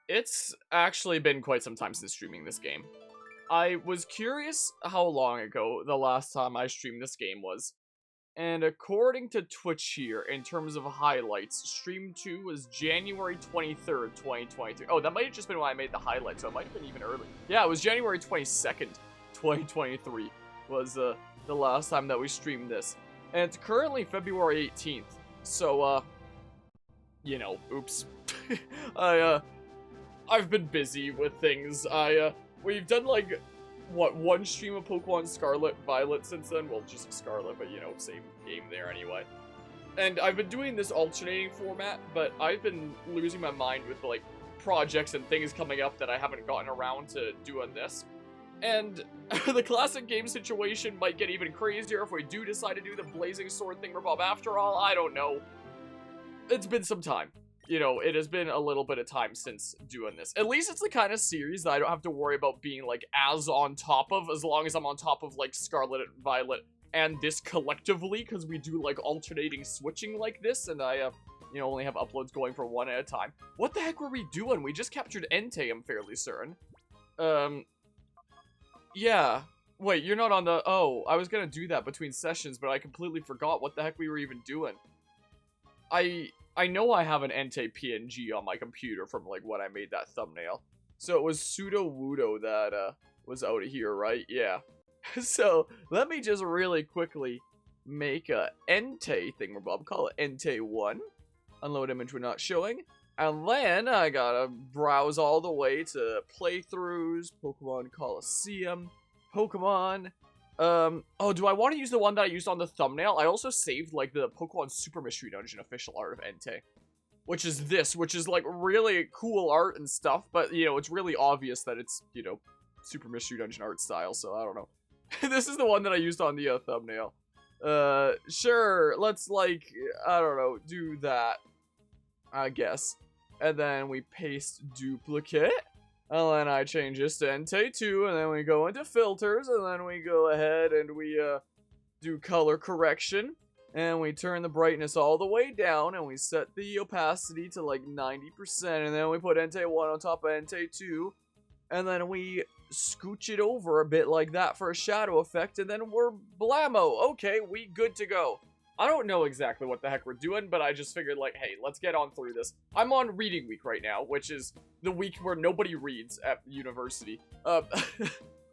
It's actually been quite some time since streaming this game. I was curious how long ago the last time I streamed this game was. And according to Twitch here, in terms of highlights, Stream 2 was January 23rd, 2023. Oh, that might have just been when I made the highlight, so it might have been even early. Yeah, it was January 22nd, 2023 was the last time that we streamed this. And it's currently February 18th, so, you know, oops. I've been busy with things. We've done, like, what, one stream of Pokemon Scarlet, Violet since then? Well, just Scarlet, but, you know, same game there anyway. And I've been doing this alternating format, but I've been losing my mind with, like, projects and things coming up that I haven't gotten around to doing this. And the classic game situation might get even crazier if we do decide to do the Blazing Sword thingamabob after all. I don't know. It's been some time. You know, it has been a little bit of time since doing this. At least it's the kind of series that I don't have to worry about being, like, as on top of, as long as I'm on top of, like, Scarlet and Violet and this collectively, because we do, like, alternating switching like this, and I, you know, only have uploads going for one at a time. What the heck were we doing? We just captured Entei, I'm fairly certain. Yeah. Wait, you're not on the... Oh, I was gonna do that between sessions, but I completely forgot what the heck we were even doing. I know I have an Entei PNG on my computer from, like, when I made that thumbnail. So it was Sudowoodo that, was out of here, right? Yeah. So, let me just really quickly make a Entei thingamabob. Call it Entei 1. Unload image we're not showing. And then, I gotta browse all the way to playthroughs, Pokemon Colosseum, Pokemon... oh, do I want to use the one that I used on the thumbnail? I also saved, like, the Pokemon Super Mystery Dungeon official art of Entei. Which is this, which is, like, really cool art and stuff, but, you know, it's really obvious that it's, you know, Super Mystery Dungeon art style, so I don't know. This is the one that I used on the thumbnail. Sure, let's, like, I don't know, do that, I guess. And then we paste duplicate. And then I change this to Entei 2, and then we go into filters, and then we go ahead and we, do color correction. And we turn the brightness all the way down, and we set the opacity to, like, 90%, and then we put Entei 1 on top of Entei 2. And then we scooch it over a bit like that for a shadow effect, and then we're blammo. Okay, we good to go. I don't know exactly what the heck we're doing, but I just figured, like, hey, let's get on through this. I'm on reading week right now, which is the week where nobody reads at university.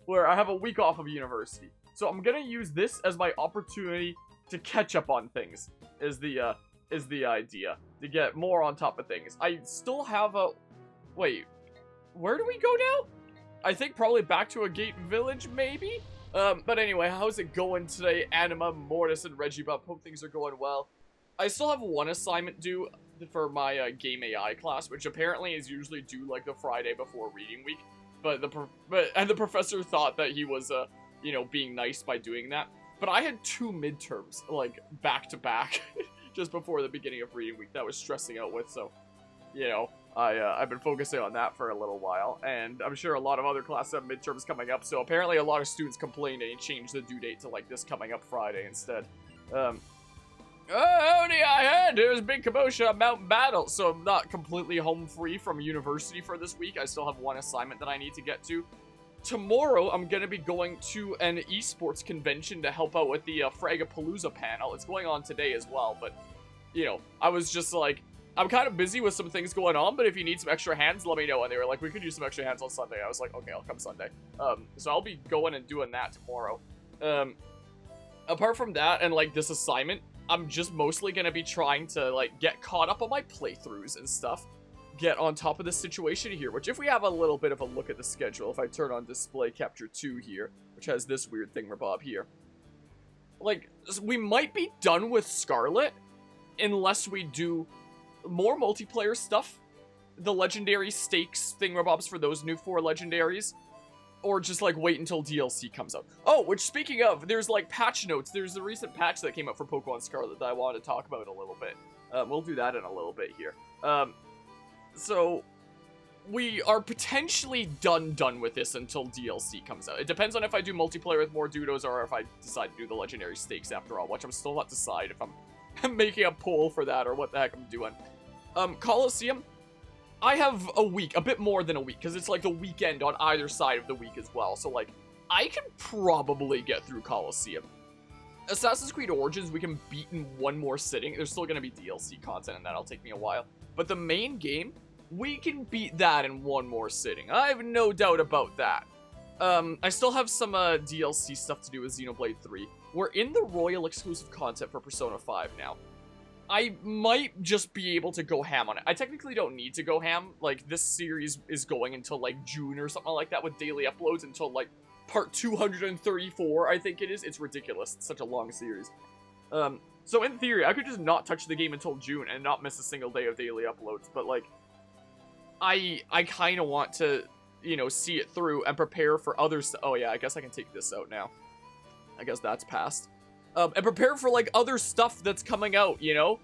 Where I have a week off of university. So I'm gonna use this as my opportunity to catch up on things, is the idea. To get more on top of things. I still have a... Wait, where do we go now? I think probably back to a gate village, maybe? But anyway, how's it going today? Anima, Mortis, and Regibub. Hope things are going well. I still have one assignment due for my game AI class, which apparently is usually due like the Friday before reading week. But the professor thought that he was you know, being nice by doing that. But I had 2 midterms like back to back just before the beginning of reading week that I was stressing out with. So, you know, I've been focusing on that for a little while, and I'm sure a lot of other classes have midterms coming up, so apparently a lot of students complained and changed the due date to, like, this coming up Friday instead. Oh, I heard there's a big commotion at Mountain Battle, so I'm not completely home free from university for this week. I still have one assignment that I need to get to. Tomorrow, I'm gonna be going to an esports convention to help out with the Fragapalooza panel. It's going on today as well, but, you know, I was just like... I'm kind of busy with some things going on, but if you need some extra hands, let me know. And they were like, we could use some extra hands on Sunday. I was like, okay, I'll come Sunday. So I'll be going and doing that tomorrow. Apart from that and, like, this assignment, I'm just mostly going to be trying to, like, get caught up on my playthroughs and stuff. Get on top of this situation here, which if we have a little bit of a look at the schedule, if I turn on Display Capture 2 here, which has this weird thingamabob here. Like, we might be done with Scarlet unless we do... more multiplayer stuff, the legendary stakes thingamabobs for those new 4 legendaries, or just like wait until DLC comes out. Oh, which speaking of, there's like patch notes. There's the recent patch that came out for Pokemon Scarlet that I wanted to talk about a little bit. We'll do that in a little bit here. So we are potentially done with this until DLC comes out. It depends on if I do multiplayer with more Dudos or if I decide to do the legendary stakes after all, which I'm still not decided if I'm making a poll for that or what the heck I'm doing. Colosseum, I have a week, a bit more than a week, because it's like the weekend on either side of the week as well. So, like, I can probably get through Colosseum. Assassin's Creed Origins, we can beat in one more sitting. There's still going to be DLC content, and that'll take me a while. But the main game, we can beat that in one more sitting. I have no doubt about that. I still have some DLC stuff to do with Xenoblade 3. We're in the Royal exclusive content for Persona 5 now. I might just be able to go ham on it. I technically don't need to go ham. Like, this series is going until, like, June or something like that with daily uploads until, like, part 234, I think it is. It's ridiculous. It's such a long series. So in theory, I could just not touch the game until June and not miss a single day of daily uploads. But, like, I kind of want to, you know, see it through and prepare for others. Oh, yeah, I guess I can take this out now. I guess that's passed. And prepare for, like, other stuff that's coming out, you know?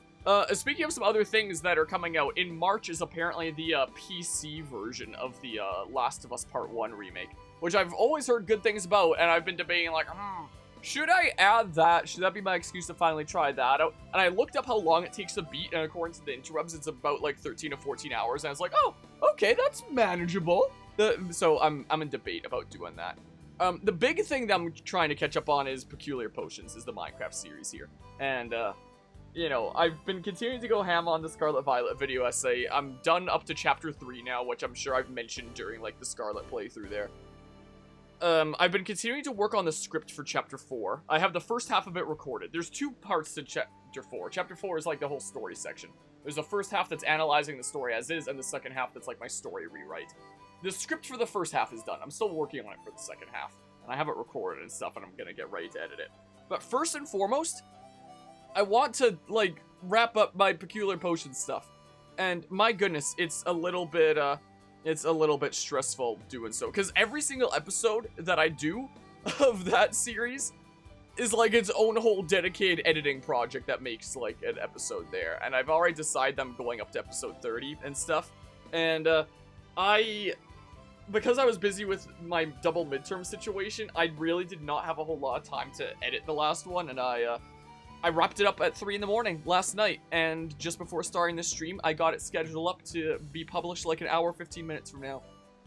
Speaking of some other things that are coming out, in March is apparently the PC version of the Last of Us Part 1 remake, which I've always heard good things about, and I've been debating, like, should I add that? Should that be my excuse to finally try that out? And I looked up how long it takes to beat, and according to the interwebs, it's about, like, 13 to 14 hours, and I was like, oh, okay, that's manageable. So I'm in debate about doing that. The big thing that I'm trying to catch up on is Peculiar Potions, is the Minecraft series here. And, you know, I've been continuing to go ham on the Scarlet Violet video essay. I'm done up to Chapter 3 now, which I'm sure I've mentioned during, like, the Scarlet playthrough there. I've been continuing to work on the script for Chapter 4. I have the first half of it recorded. There's two parts to Chapter 4. Chapter 4 is, like, the whole story section. There's the first half that's analyzing the story as is, and the second half that's, like, my story rewrite. The script for the first half is done. I'm still working on it for the second half. And I have it recorded and stuff, and I'm gonna get ready to edit it. But first and foremost, I want to, like, wrap up my Peculiar Potion stuff. And my goodness, it's a little bit stressful doing so. Because every single episode that I do of that series is, like, its own whole dedicated editing project that makes, like, an episode there. And I've already decided I'm going up to episode 30 and stuff. And, because I was busy with my double midterm situation, I really did not have a whole lot of time to edit the last one, and I wrapped it up at 3 in the morning last night, and just before starting this stream, I got it scheduled up to be published like an hour 15 minutes from now.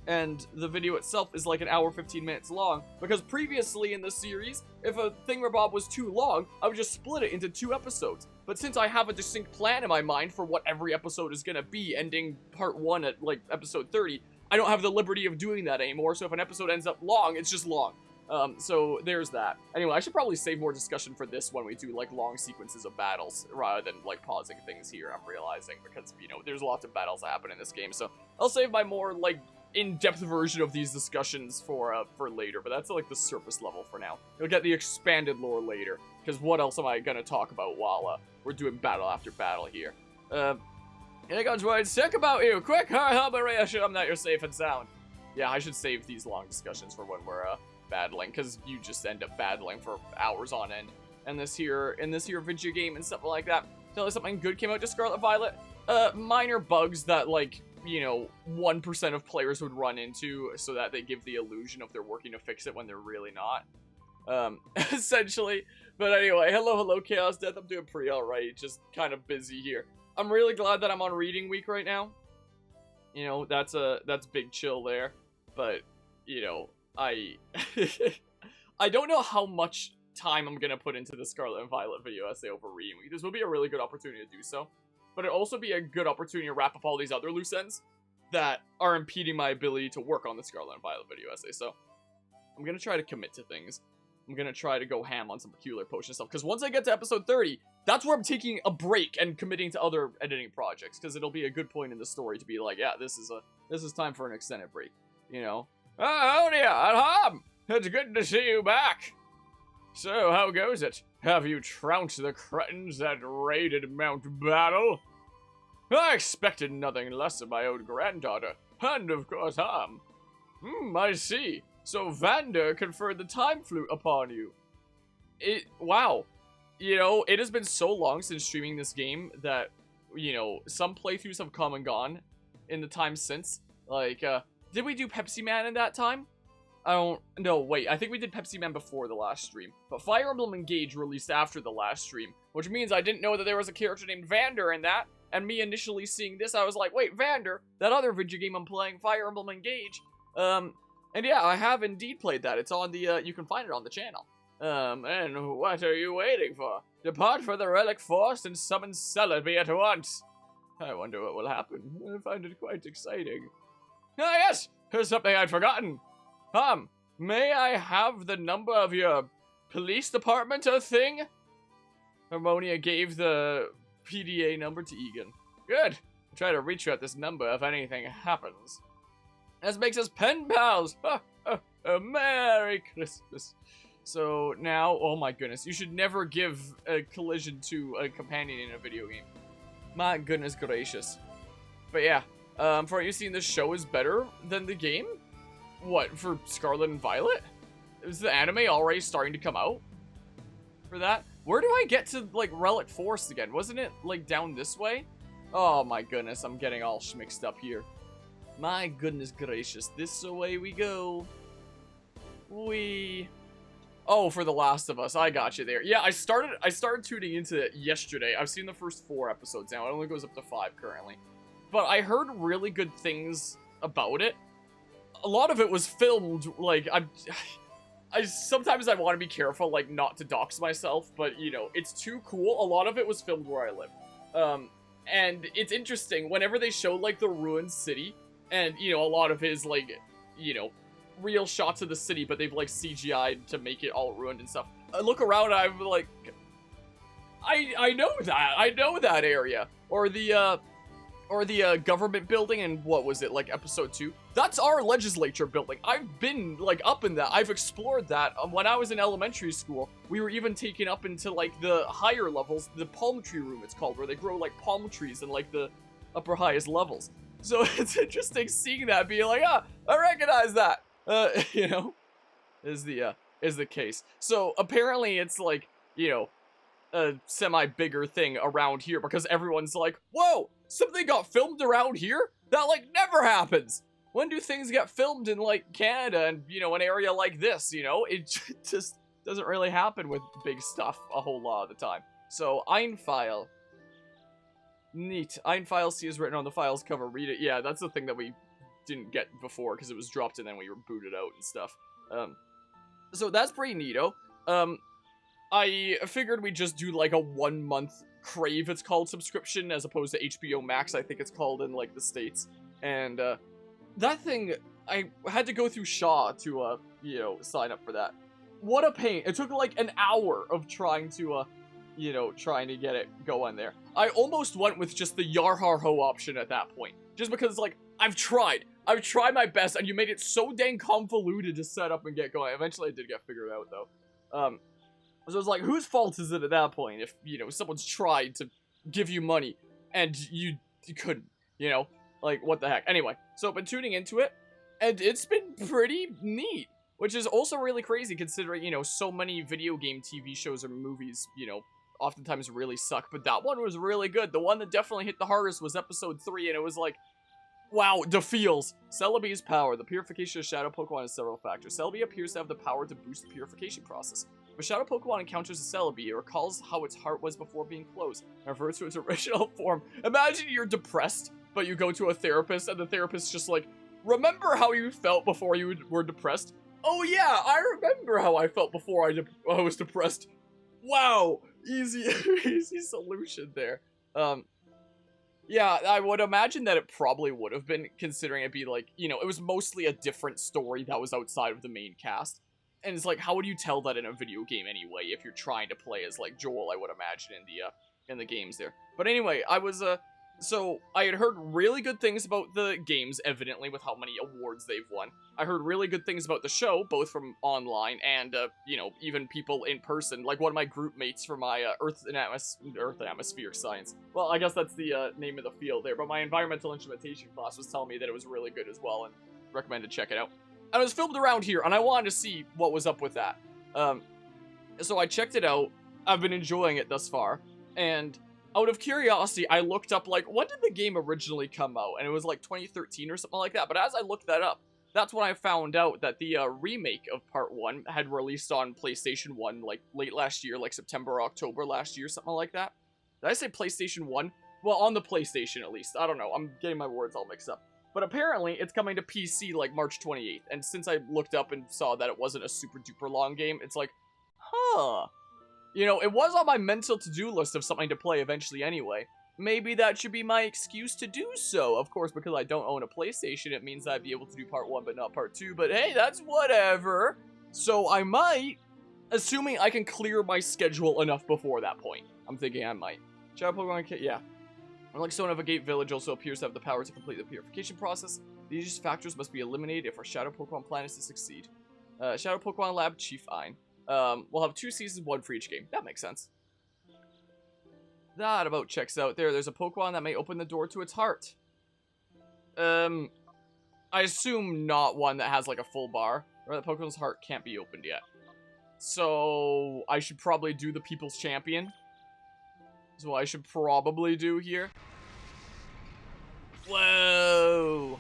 And the video itself is like an hour 15 minutes long, because previously in the series, if a thingamabob was too long, I would just split it into 2 episodes. But since I have a distinct plan in my mind for what every episode is gonna be, ending part 1 at, like, episode 30, I don't have the liberty of doing that anymore, so if an episode ends up long, it's just long. So there's that. Anyway, I should probably save more discussion for this when we do, like, long sequences of battles, rather than, like, pausing things here, I'm realizing, because, you know, there's lots of battles that happen in this game, so I'll save my more, like, in-depth version of these discussions for later, but that's, like, the surface level for now. You'll get the expanded lore later, because what else am I gonna talk about while, we're doing battle after battle here? Here comes what it's sick about you. Quick, help me reassure them that you're safe and sound. Yeah, I should save these long discussions for when we're battling, because you just end up battling for hours on end. And in this here video game and stuff like that. Tell you something good came out to Scarlet Violet. Minor bugs that, like, you know, 1% of players would run into, so that they give the illusion of they're working to fix it when they're really not. Essentially. But anyway, hello, Chaos Death. I'm doing pretty alright. Just kind of busy here. I'm really glad that I'm on reading week right now. You know, that's big chill there. But, you know, I don't know how much time I'm gonna put into the Scarlet and Violet video essay over reading week. This will be a really good opportunity to do so. But it'll also be a good opportunity to wrap up all these other loose ends that are impeding my ability to work on the Scarlet and Violet video essay. So, I'm gonna try to commit to things. I'm gonna try to go ham on some Peculiar Potion stuff, because once I get to episode 30, that's where I'm taking a break and committing to other editing projects, because it'll be a good point in the story to be like, yeah, this is time for an extended break, you know? Oh, dear, Alham! It's good to see you back! So, how goes it? Have you trounced the cretins that raided Mount Battle? I expected nothing less of my own granddaughter, and of course Ham. I see. So Vander conferred the Time Flute upon you. Wow. You know, it has been so long since streaming this game that, you know, some playthroughs have come and gone in the time since. Like, did we do Pepsi Man in that time? I don't know, wait, I think we did Pepsi Man before the last stream. But Fire Emblem Engage released after the last stream, which means I didn't know that there was a character named Vander in that. And me initially seeing this, I was like, wait, Vander, that other video game I'm playing, Fire Emblem Engage. And yeah, I have indeed played that. It's on the, you can find it on the channel. And what are you waiting for? Depart for the Relic Forest and summon Celebi at once. I wonder what will happen. I find it quite exciting. Ah, yes! Here's something I'd forgotten. May I have the number of your police department or thing? Harmonia gave the PDA number to Egan. Good. I'll try to reach you at this number if anything happens. This makes us pen pals. Merry Christmas. So now, oh my goodness, you should never give a collision to a companion in a video game. My goodness gracious. But yeah, for what you've seen, this show is better than the game? What, for Scarlet and Violet? Is the anime already starting to come out for that? Where do I get to, like, Relic Forest again? Wasn't it, like, down this way? Oh my goodness, I'm getting all mixed up here. My goodness gracious, this way we go. Oh, for The Last of Us, I got you there. Yeah, I started tuning into it yesterday. I've seen the first 4 episodes now. It only goes up to 5 currently. But I heard really good things about it. A lot of it was filmed, like, sometimes I want to be careful, like, not to dox myself, but, you know, it's too cool. A lot of it was filmed where I live. And it's interesting, whenever they show, like, the ruined city, and, you know, a lot of his, like, you know, real shots of the city, but they've, like, CGI'd to make it all ruined and stuff. I look around and I'm like, I know that area. Or the government building in, what was it, like, episode 2? That's our legislature building. I've been, like, up in that. I've explored that. When I was in elementary school, we were even taken up into, like, the higher levels, the palm tree room it's called, where they grow, like, palm trees in, like, the upper highest levels. So it's interesting seeing that, being like, I recognize that. You know, is the case. So apparently it's, like, you know, a semi-bigger thing around here, because everyone's like, whoa, something got filmed around here? That, like, never happens. When do things get filmed in, like, Canada and, you know, an area like this, you know? It just doesn't really happen with big stuff a whole lot of the time. So, Einfile. Neat. Einfile C is written on the file's cover. Read it. Yeah, that's the thing that we didn't get before, because it was dropped and then we were booted out and stuff. So that's pretty neato. I figured we'd just do, like, a 1-month Crave, it's called, subscription, as opposed to HBO Max, I think it's called in, like, the States. And, that thing, I had to go through Shaw to, you know, sign up for that. What a pain. It took, like, an hour of trying to, you know, trying to get it going there. I almost went with just the Yarhar-Ho option at that point. Just because, like, I've tried my best, and you made it so dang convoluted to set up and get going. Eventually I did get figured out, though. So it's like, whose fault is it at that point if, you know, someone's tried to give you money and you couldn't, you know? Like, what the heck? Anyway, so I've been tuning into it, and it's been pretty neat, which is also really crazy considering, you know, so many video game TV shows or movies, you know, oftentimes really suck, but that one was really good. The one that definitely hit the hardest was episode 3, and it was like, wow, the feels. Celebi's power. The purification of Shadow Pokemon has several factors. Celebi appears to have the power to boost the purification process. If a Shadow Pokemon encounters a Celebi, it recalls how its heart was before being closed, and reverts to its original form. Imagine you're depressed, but you go to a therapist, and the therapist's just like, remember how you felt before you were depressed? Oh yeah, I remember how I felt before I was depressed. Wow, easy solution there. Yeah, I would imagine that it probably would have been, considering it'd be like, you know, it was mostly a different story that was outside of the main cast. And it's like, how would you tell that in a video game anyway, if you're trying to play as, like, Joel, I would imagine, in the games there. But anyway, so I had heard really good things about the games, evidently, with how many awards they've won. I heard really good things about the show, both from online and, you know, even people in person. Like, one of my group mates for my Earth and Atmospheric Science. Well, I guess that's the name of the field there, but my environmental instrumentation class was telling me that it was really good as well, and recommended check it out. And it was filmed around here, and I wanted to see what was up with that. So I checked it out. I've been enjoying it thus far, and out of curiosity, I looked up, like, when did the game originally come out? And it was, like, 2013 or something like that. But as I looked that up, that's when I found out that the remake of Part 1 had released on PlayStation 1, like, late last year, like September or October last year, something like that. Did I say PlayStation 1? Well, on the PlayStation at least. I don't know. I'm getting my words all mixed up. But apparently, it's coming to PC like March 28th. And since I looked up and saw that it wasn't a super duper long game, it's like, huh. You know, it was on my mental to-do list of something to play eventually anyway. Maybe that should be my excuse to do so. Of course, because I don't own a PlayStation, it means I'd be able to do part 1 but not part 2. But hey, that's whatever. So I might, assuming I can clear my schedule enough before that point. I'm thinking I might. Shadow Pokemon Kit, yeah. Unlike Sonova Gate Village also appears to have the power to complete the purification process, these factors must be eliminated if our Shadow Pokemon plan is to succeed. Shadow Pokemon Lab, Chief Ein. We'll have 2 seasons, 1 for each game. That makes sense. That about checks out there. There's a Pokemon that may open the door to its heart. I assume not one that has like a full bar, or the Pokemon's heart can't be opened yet. So I should probably do the People's Champion. That's what I should probably do here. Whoa!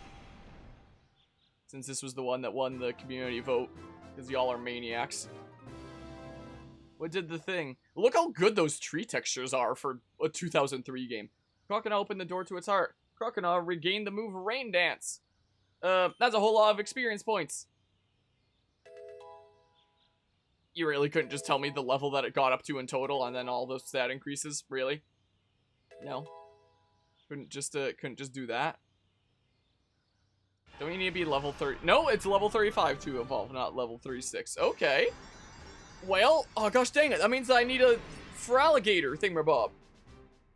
Since this was the one that won the community vote, because y'all are maniacs. What did the thing? Look how good those tree textures are for a 2003 game. Croconaw opened the door to its heart. Croconaw regained the move Rain Dance. That's a whole lot of experience points. You really couldn't just tell me the level that it got up to in total and then all those stat increases? Really? No. Couldn't just do that? Don't you need to be level 30? No, it's level 35 to evolve, not level 36. Okay. Well, oh gosh dang it, that means I need a Feraligatr thingamabob.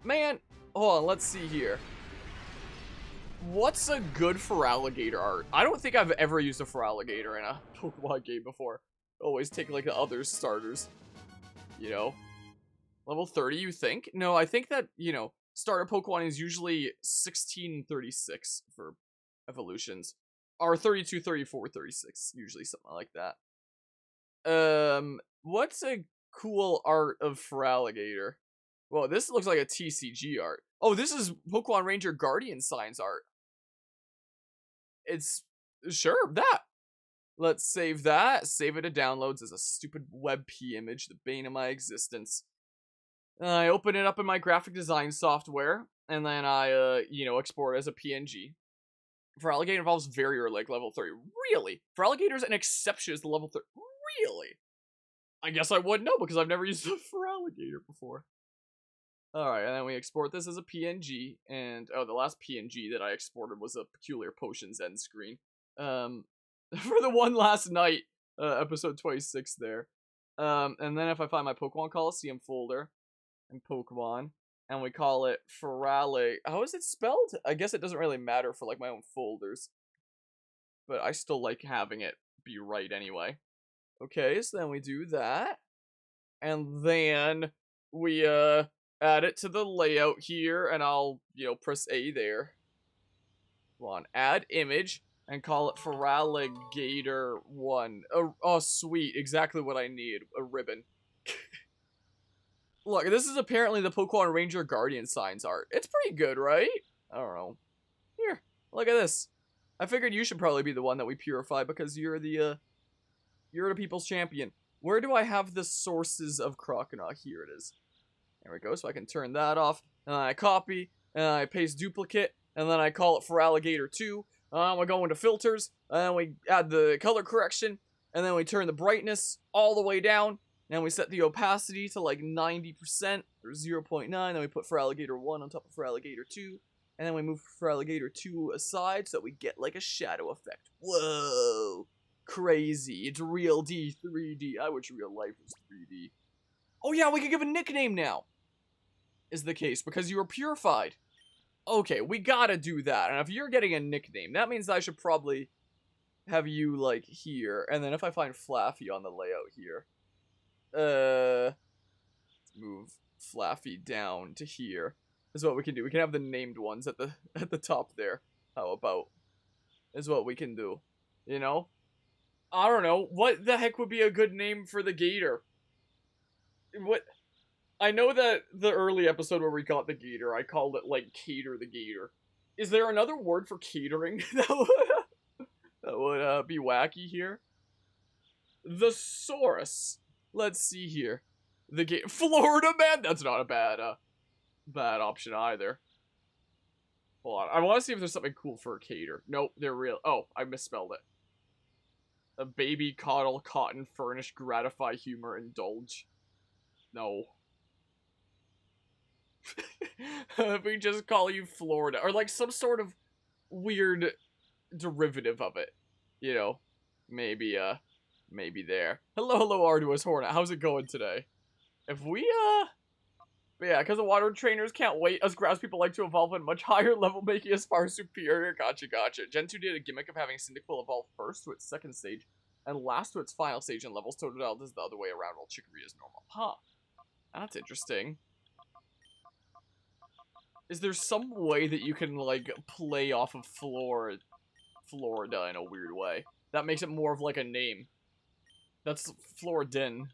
Man, hold on, let's see here. What's a good Feraligatr art? I don't think I've ever used a Feraligatr in a Pokemon game before. Always take like the other starters. You know? Level 30, you think? No, I think that, you know, starter Pokemon is usually 1636 for evolutions. Or 32, 34, 36. Usually something like that. What's a cool art of Feraligatr? Well, this looks like a TCG art. Oh, this is Pokemon Ranger Guardian Signs art. It's, sure, that. Let's save that. Save it to downloads as a stupid WebP image, the bane of my existence. I open it up in my graphic design software, and then I, you know, export it as a PNG. Feraligatr involves very early, like level 30. Really? Feraligatr's an exception as the level 30. Really? I guess I wouldn't know because I've never used a Feraligatr before. Alright, and then we export this as a PNG, and, oh, the last PNG that I exported was a Peculiar Potions end screen. For the one last night, episode 26 there. And then if I find my Pokémon Colosseum folder, and Pokemon, and we call it Ferali... How is it spelled? I guess it doesn't really matter for, like, my own folders. But I still like having it be right anyway. Okay, so then we do that. And then we, add it to the layout here, and I'll, you know, press A there. Come on, add image, and call it Feraligatr 1. Oh, sweet, exactly what I need, a ribbon. Look, this is apparently the Pokemon Ranger Guardian Signs art. It's pretty good, right? I don't know. Here, look at this. I figured you should probably be the one that we purify because you're the People's Champion. Where do I have the sources of Croconaw? Here it is. There we go, so I can turn that off. And then I copy, and I paste duplicate, and then I call it Feraligatr 2. We go into filters, and then we add the color correction, and then we turn the brightness all the way down, and we set the opacity to like 90% or 0.9, then we put Feraligatr 1 on top of Feraligatr 2, and then we move Feraligatr 2 aside so that we get like a shadow effect. Whoa! Crazy. It's real D, 3D. I wish real life was 3D. Oh yeah, we can give a nickname now! Is the case, because you were purified. Okay, we gotta do that, and if you're getting a nickname, that means I should probably have you, like, here, and then if I find Flaffy on the layout here, let's move Flaffy down to here, is what we can do. We can have the named ones at the top there. How about? Is what we can do, you know? I don't know, what the heck would be a good name for the Gator? What? I know that the early episode where we got the Gator, I called it, like, Cater the Gator. Is there another word for catering that would be wacky here? The Saurus. Let's see here. The Gator. Florida Man? That's not a bad option either. Hold on. I want to see if there's something cool for a cater. Nope, they're real. Oh, I misspelled it. A baby, coddle, cotton, furnish, gratify, humor, indulge. No. We just call you Florida. Or like some sort of weird derivative of it. You know, maybe there. Hello, Arduous Hornet. How's it going today? If we, but yeah, because the water trainers can't wait. Us grass people like to evolve at a much higher level, making us far superior. Gotcha. Gen 2 did a gimmick of having Cyndaquil evolve first to its second stage, and last to its final stage in levels. Totodile does the other way around while Chicory is normal. Huh. That's interesting. Is there some way that you can, like, play off of Florida in a weird way? That makes it more of, like, a name. That's Floridin.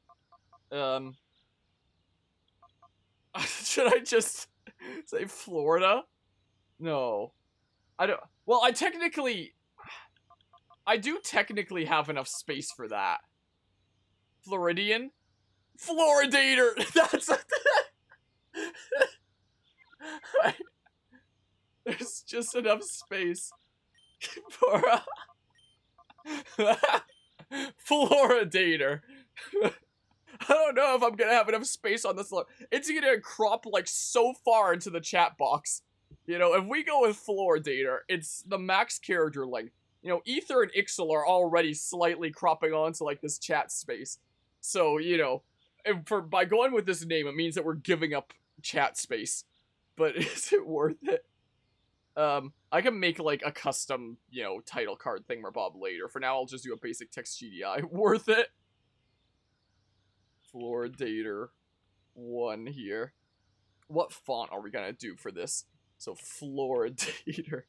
Should I just say Florida? No. I don't. Well, I do technically have enough space for that. Floridian? Floridator! That's... There's just enough space for a... Floridator. I don't know if I'm gonna have enough space on this. It's gonna crop like so far into the chat box. You know, if we go with Floridator, it's the max character length. You know, Ether and Ixel are already slightly cropping onto like this chat space. So, you know, by going with this name, it means that we're giving up chat space. But is it worth it? I can make like a custom, you know, title card thingamabob later. For now, I'll just do a basic text GDI. Worth it? Floridator 1 here. What font are we gonna do for this? So, Floridator.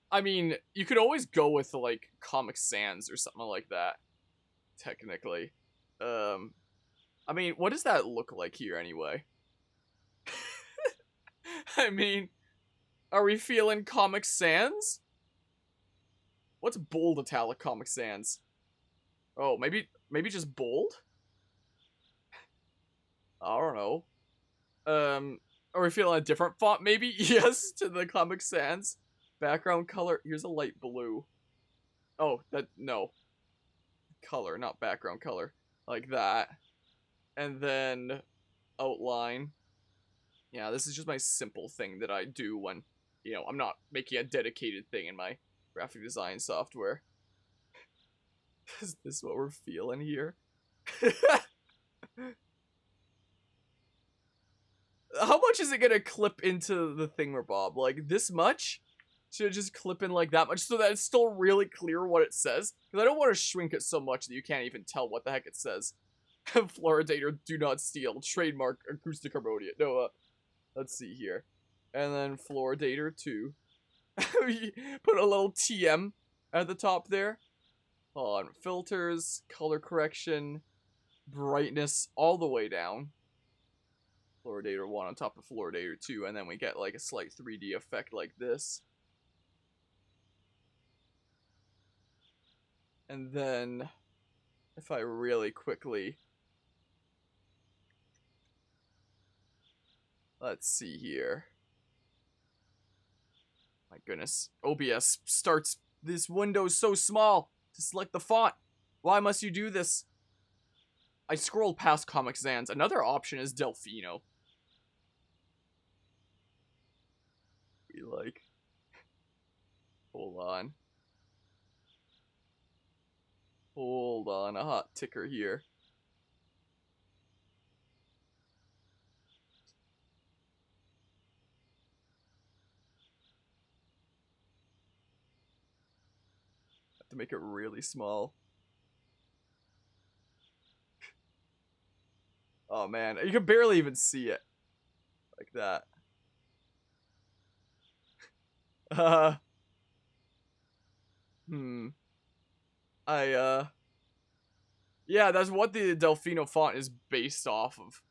I mean, you could always go with, like, Comic Sans or something like that. Technically. I mean, what does that look like here, anyway? I mean, are we feeling Comic Sans? What's bold italic Comic Sans? Oh, maybe just bold? I don't know. Are we feeling a different font, maybe? Yes, to the Comic Sans. Background color, here's a light blue. Oh, no. Color, not background color. Like that. And then, outline. Yeah, this is just my simple thing that I do when, you know, I'm not making a dedicated thing in my graphic design software. Is this what we're feeling here? How much is it gonna clip into the thingamabob? Like, this much? Should it just clip in like that much so that it's still really clear what it says? Because I don't want to shrink it so much that you can't even tell what the heck it says. Floridator, do not steal. Trademark acoustic harmonia. No, let's see here. And then Floridator 2. Put a little TM at the top there. Hold on. Filters, color correction, brightness, all the way down. Floridator 1 on top of Floridator 2, and then we get like a slight 3D effect like this. And then, if I really quickly... Let's see here. My goodness. OBS starts this window so small to select the font. Why must you do this? I scrolled past Comic Sans. Another option is Delfino. We like... Hold on. Hold on, a hot ticker here. Have to make it really small. Oh man, you can barely even see it. Like that. Yeah, that's what the Delfino font is based off of.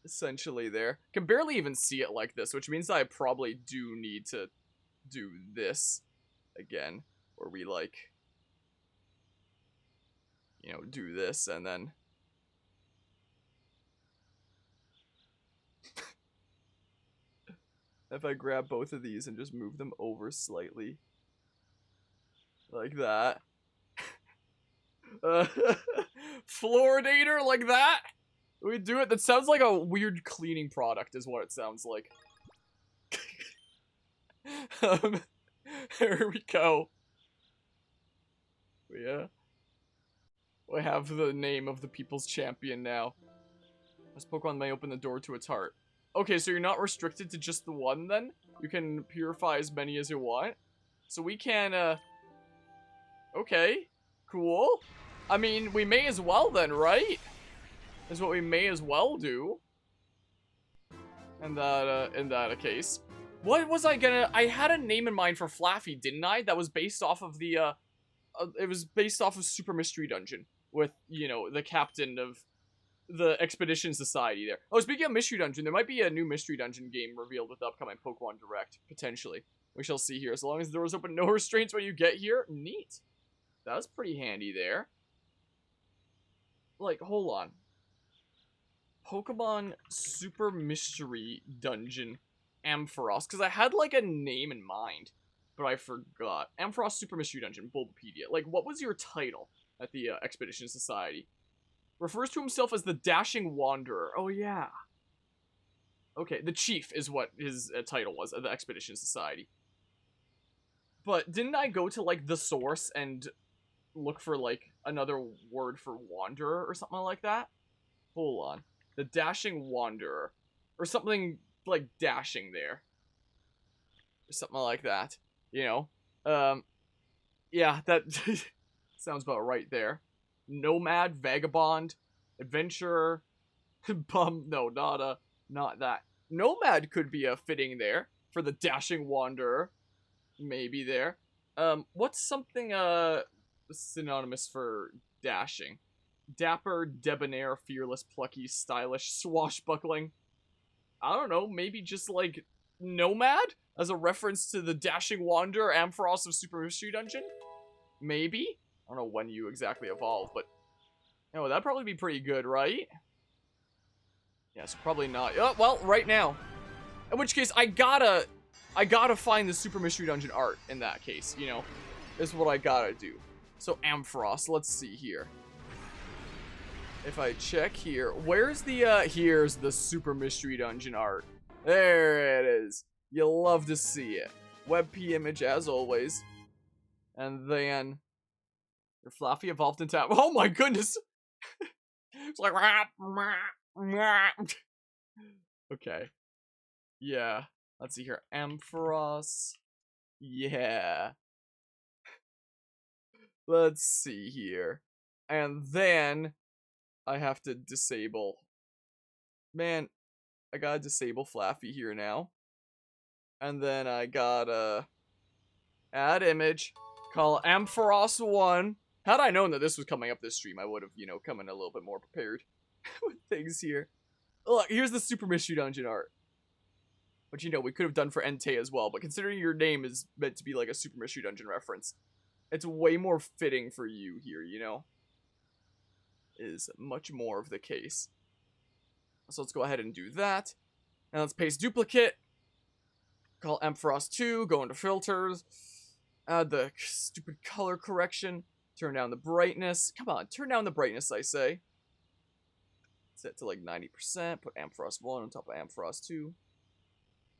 Essentially there. Can barely even see it like this, which means that I probably do need to do this again. Where we like, you know, do this and then... If I grab both of these and just move them over slightly. Like that. Floridator like that? We do it? That sounds like a weird cleaning product is what it sounds like. There we go. Yeah. We have the name of the people's champion now. This Pokemon may open the door to its heart. Okay, so you're not restricted to just the one then? You can purify as many as you want? So we can, okay. Cool. I mean, we may as well then, right? Is what we may as well do. In that case. What was I gonna... I had a name in mind for Flaffy, didn't I? That was based off of the, it was based off of Super Mystery Dungeon. With, you know, the captain of the Expedition Society there. Oh, speaking of Mystery Dungeon, there might be a new Mystery Dungeon game revealed with the upcoming Pokemon Direct. Potentially. We shall see here. As long as the doors open, no restraints when you get here. Neat. That was pretty handy there. Like, hold on. Pokemon Super Mystery Dungeon Ampharos. Because I had, like, a name in mind. But I forgot. Ampharos Super Mystery Dungeon, Bulbapedia. Like, what was your title at the Expedition Society? Refers to himself as the Dashing Wanderer. Oh, yeah. Okay, the Chief is what his title was at the Expedition Society. But didn't I go to, like, the source and look for, like, another word for Wanderer or something like that? Hold on. The Dashing Wanderer. Or something, like, dashing there. Or something like that. You know? Yeah, that sounds about right there. Nomad, Vagabond, Adventurer, Bum, no, not that. Nomad could be a fitting there for the Dashing Wanderer. Maybe there. What's something, synonymous for dashing? Dapper, debonair, fearless, plucky, stylish, swashbuckling. I don't know, maybe just, like, Nomad? As a reference to the Dashing Wanderer, Ampharos of Super Mystery Dungeon? Maybe? I don't know when you exactly evolve, but... Oh, that'd probably be pretty good, right? Yeah, so probably not. Oh, well, right now. In which case, I gotta find the Super Mystery Dungeon art in that case, you know? Is what I gotta do. So, Ampharos, let's see here. If I check here, where's the, here's the Super Mystery Dungeon art. There it is. You'll love to see it. WebP image, as always. And then... Your Fluffy evolved into... Oh my goodness! It's like... Okay. Yeah. Let's see here. Ampharos. Yeah. Let's see here. And then... I have to disable... Man, I gotta disable Flaffy here now. And then I gotta... Add image. Call Ampharos 1. Had I known that this was coming up this stream, I would have, you know, come in a little bit more prepared with things here. Look, here's the Super Mystery Dungeon art. Which, you know, we could have done for Entei as well, but considering your name is meant to be like a Super Mystery Dungeon reference, it's way more fitting for you here, you know? Is much more of the case. So let's go ahead and do that. Now let's paste duplicate. Call Ampharos 2, go into filters. Add the stupid color correction. Turn down the brightness. Come on, turn down the brightness, I say. Set to like 90%. Put Ampharos 1 on top of Ampharos 2.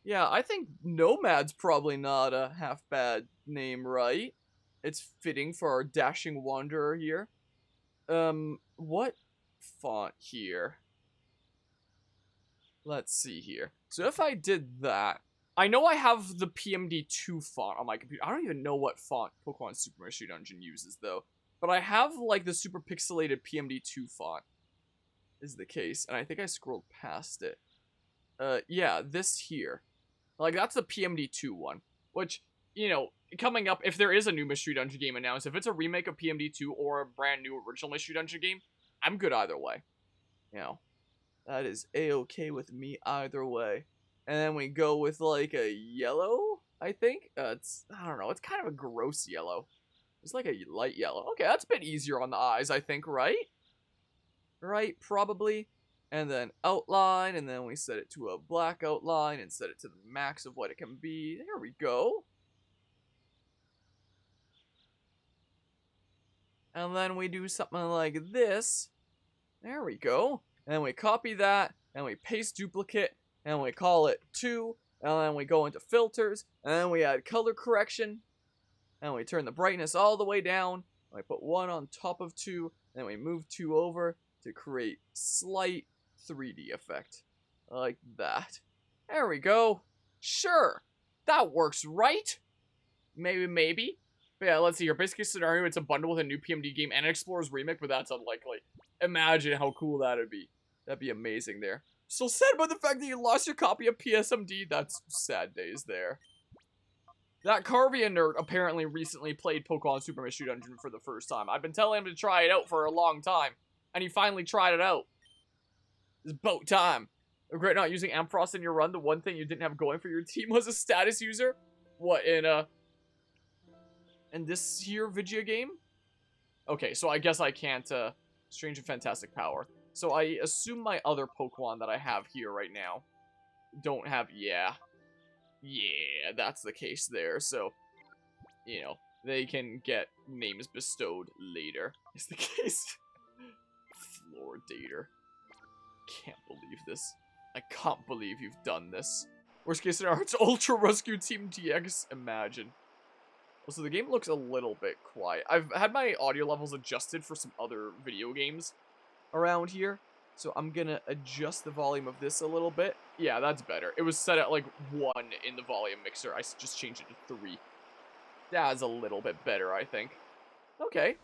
Yeah, I think Nomad's probably not a half bad name, right? It's fitting for our Dashing Wanderer here. What font here? Let's see here. So if I did that, I know I have the PMD2 font on my computer. I don't even know what font Pokemon Super Mystery Dungeon uses, though. But I have, like, the super pixelated PMD2 font. Is the case. And I think I scrolled past it. Yeah, this here. Like, that's the PMD2 one. Which, you know, coming up, if there is a new Mystery Dungeon game announced, if it's a remake of PMD2 or a brand new original Mystery Dungeon game, I'm good either way. You know, that is a-okay with me either way. And then we go with, like, a yellow, I think? I don't know, it's kind of a gross yellow. It's like a light yellow. Okay, that's a bit easier on the eyes, I think, right? Right, probably. And then outline, and then we set it to a black outline and set it to the max of what it can be. There we go. And then we do something like this. There we go. And then we copy that, and we paste duplicate, and we call it 2, and then we go into filters, and then we add color correction, and we turn the brightness all the way down, and we put 1 on top of 2, and we move 2 over to create slight 3D effect. Like that. There we go. Sure. That works, right? Maybe. But yeah, let's see. Your basic case scenario, it's a bundle with a new PMD game and an Explorer's Remake, but that's unlikely. Imagine how cool that'd be. That'd be amazing there. So sad about the fact that you lost your copy of PSMD. That's sad days there. That Carvia nerd apparently recently played Pokemon Super Mystery Dungeon for the first time. I've been telling him to try it out for a long time, and he finally tried it out. It's about time. Regret not using Ampharos in your run. The one thing you didn't have going for your team was a status user. What, in this here video game? Okay, so I guess I can't, Strange and Fantastic Power. So I assume my other Pokemon that I have here right now don't have, yeah, that's the case there. So, you know, they can get names bestowed later, is the case. Floridator. Can't believe this. I can't believe you've done this. Worst case scenario, it's Ultra Rescue Team DX. Imagine. So the game looks a little bit quiet. I've had my audio levels adjusted for some other video games around here. So I'm gonna adjust the volume of this a little bit. Yeah, that's better. It was set at like 1 in the volume mixer. I just changed it to 3. That's a little bit better, I think. Okay.